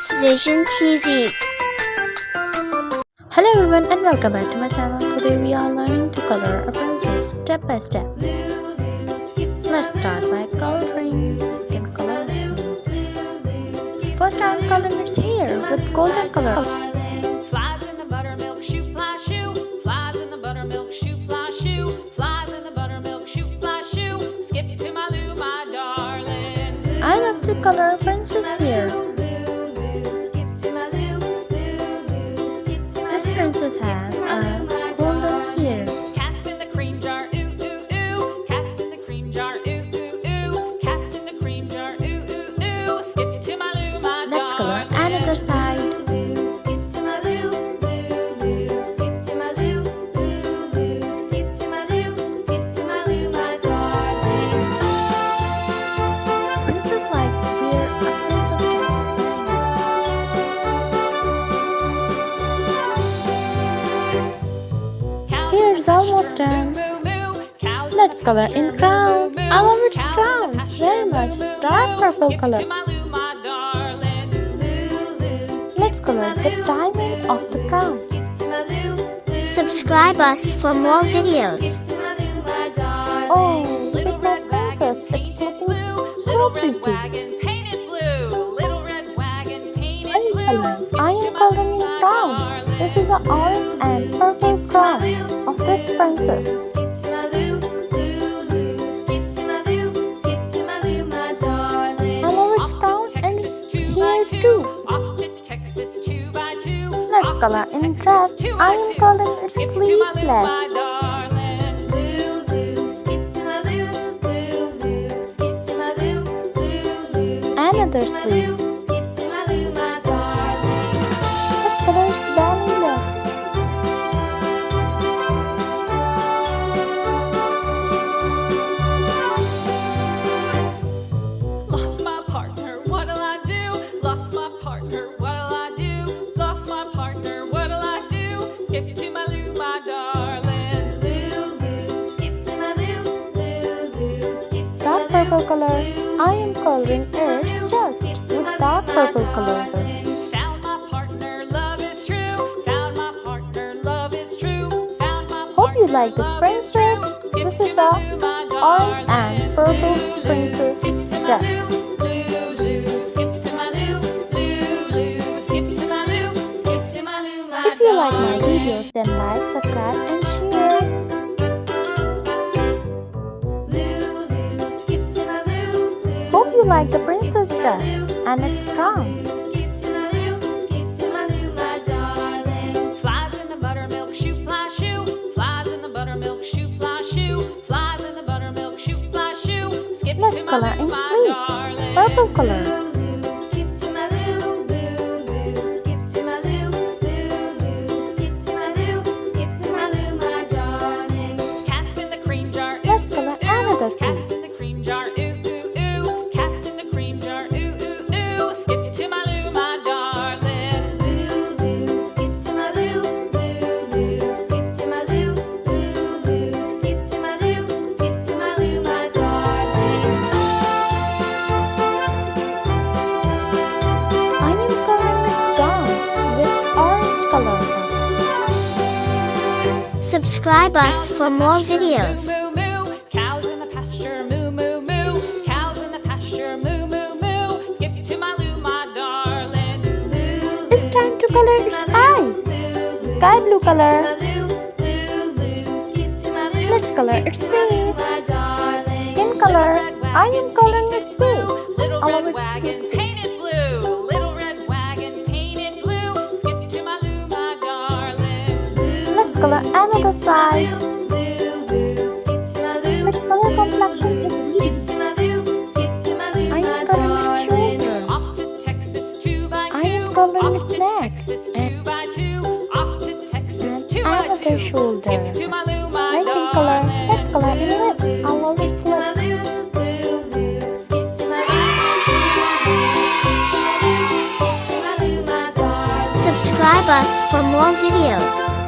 KidsVision TV. Hello everyone and welcome back to my channel. Today we are learning to color a princess step by step. Let's start by coloring skin color. First I am coloring its hair with golden color. Flies in the buttermilk shoe fly shoe. Flies in the buttermilk shoe fly shoe. Flies in the buttermilk shoe fly shoe. Skip to my loo, my darling. I love to color a princess hair. This princess has a golden hair. Cats in the cream jar, ooh ooh ooh. Cats in the cream jar, ooh ooh ooh. Cats in the cream jar, ooh ooh ooh. Skip to my loo, my Let's color darling. another side. Skip to my loo, loo loo. Skip to my loo, loo loo. Skip to my loo, skip to my loo, my darling. Princess like wear a princess dress. Here's almost done. Let's color in crown. I love its crown very much. Dark purple color. Let's color the diamond of the crown. Subscribe us for more videos. Oh, look at my princess. It's looking so pretty. Orange color. I am coloring in crown. This is the orange and purple crown of this princess. I love its crown and its hair too. Let's color in dress. I am coloring its sleeveless. Another sleeve. Let's color its bellyless. Lost my partner, what'll I do? Lost my partner, what'll I do? Lost my partner, what'll I do? Skip to my loo, my darling. Loo loo, skip to my loo, loo loo, skip to Dark my loo. purple color. I am coloring its chest with dark purple color. Found my partner, love is true. Found my partner, love is true. Found my Hope you partner, like this love princess. is true. This Skip is to a my loo, my orange and darling. purple Loo, loo, princess skip to my dress. loo, loo, loo, skip to my loo, loo, loo, skip to my loo, skip to my loo, my If you like my darling. videos, then like, subscribe and share. Loo, loo, skip to my loo, loo, Hope you like the princess dress and its crown. skip to my loo, skip to my loo, my darling. Flies in the buttermilk shoe fly shoe. Flies in the buttermilk shoe fly shoe. Flies in the buttermilk shoe fly shoe. Skip Let's to my color loo, in my sleeves. darling. Purple color. Skip to my loo, loo, loo. Skip to my loo, loo, loo. Skip to my loo, skip to my loo, my darling. Cats in the cream jar. Ooh, Let's color ooh, ooh. another Cats sleeve. in the cream jar. Ooh, ooh, ooh. Cats in the cream jar. Ooh, ooh, ooh. Skip to my loo, my darling. Loo, loo. Skip to my loo, loo, loo. Skip to my loo, loo, loo. Skip to my loo, skip to my loo, my darling. I am coloring its gown with orange color. Subscribe us for more videos. Moo, moo, moo. Cows in the pasture, moo, moo, moo. Cows in the pasture, moo, moo, moo. Skip to my loo, my darling. Loo, It's time to color its eyes. Sky blue color. Let's color its face. Skin color. I am coloring its face. Little I love red its wagon cute face. painted blue. Little red wagon painted blue. Skip to my loo, my darling. Let's color another side. Its color complexion is beauty. I am coloring its shoulder. Off to Texas 2 by 2. I am coloring Off its to neck Texas 2 by 2. Off to Texas and 2 by 2. another shoulder. Skip to my loo, my Light pink color. darling. Let's color in lips. I love its lips. Subscribe us for more videos.